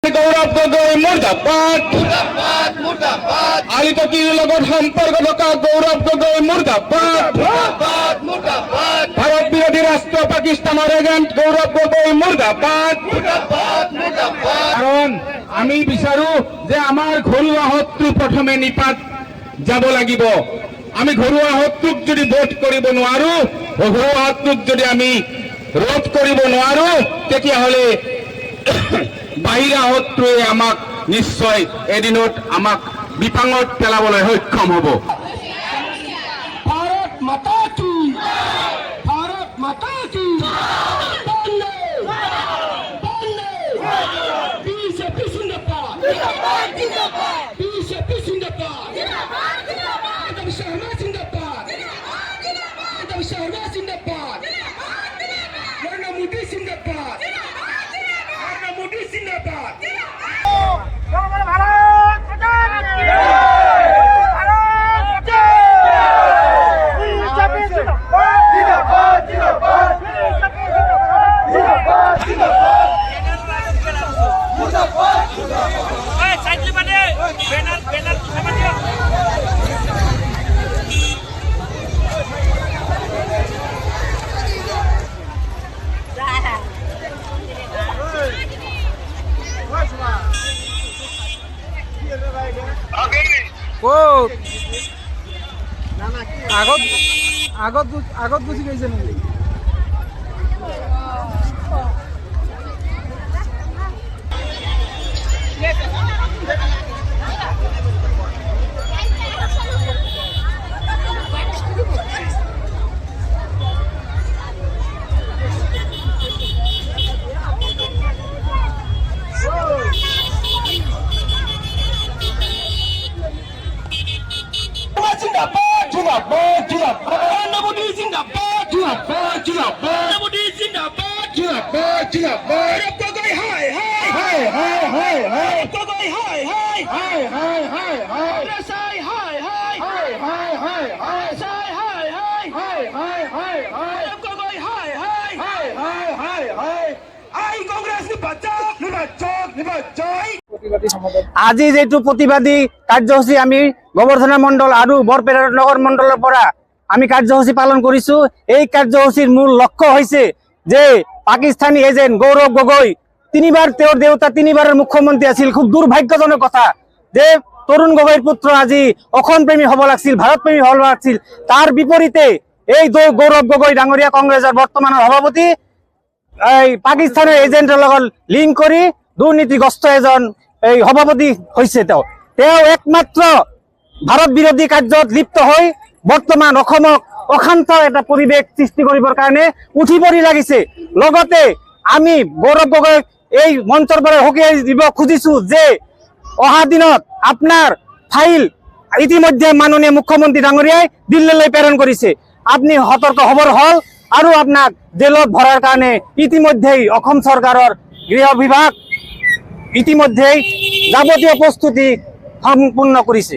গৌরব গগৈ মুর্দাবাদ আলিতকির লগত সম্পর্ক থকা গৌরব গগৈ মুর্দাবাদ ভারত বিরোধী রাষ্ট্র পাকিস্তানের এজেন্ট গৌরব গগৈ মুর্দাবাদ কারণ আমি বিচাৰো যে আমাৰ ঘৰুৱা শত্ৰু প্ৰথমে নিপাত যাব লাগিব। আমি ঘৰুৱা শত্ৰুক যদি বোধ কৰিব নোৱাৰো, ঘৰুৱা শত্ৰুক যদি আমি ৰোধ কৰিব নোৱাৰো, তেতিয়াহ'লে বাহিৰা শত্ৰুৱে আমাক নিশ্চয় এদিনত আমাক বিপাঙত পেলাবলৈ সক্ষম হ'ব। भारत माता की भारत माता की बंदे बंदे बीजेपी जिंदाबाद बीजेपी जिंदाबाद आदम शर्मा जिंदाबाद आदम शर्मा जिंदाबाद नरेंद्र मोदी जिंदाबाद नरेंद्र मोदी जिंदाबाद আগত গুচি গৈছে নেকি? আজি যেটো প্রতিবাদী কার্যসূচী আমি গোবর্ধনা মন্ডল আর বরপেটা নগর মন্ডলের পরা আমি কার্যসূচী পালন করিছো। এই কার্যসূচীর মূল লক্ষ্য হয়েছে যে পাকিস্তানি এজেন্ট গৌরব গগৈ তিনিবার তেওর দেউতা তিনিবারের মুখ্যমন্ত্রী আছিল। খুব দুর্ভাগ্যজনক কথা যে তরুণ গগৈর পুত্র আজি অসম প্রেমী হব লাগছিল, ভারত প্রেমী হব লাগছিল। তার বিপরীতে এই গৌরব গগৈ ডাঙরিয়া কংগ্রেসের বর্তমানের সভাপতি এই পাকিস্তানের এজেন্টের লগত লিঙ্ক করে দুর্নীতিগ্রস্ত এজন এই সভাপতি হয়েছে। তেওঁ একমাত্র ভারত বিরোধী কার্যত লিপ্ত হয়ে বর্তমান অসমক অশান্ত এটা পরিবেশ সৃষ্টি করিবার কারণে উঠি পড়ি লাগিছে। লগতে আমি গৌরব গগৈ এই মঞ্চর পৰা হকিয়াই দিব খুঁজিছো যে অহা দিনত আপনার ফাইল ইতিমধ্যে মাননীয় মুখ্যমন্ত্রী ডাঙরিয়াই দিল্লীলৈ প্রেরণ করেছে। আপনি সতর্ক হবার হল আর আপনার জেলত ভরার কারণে ইতিমধ্যেই অসম সরকারের গৃহ বিভাগ ইতিমধ্যেই যাবতীয় প্রস্তুতি সম্পূর্ণ করেছে।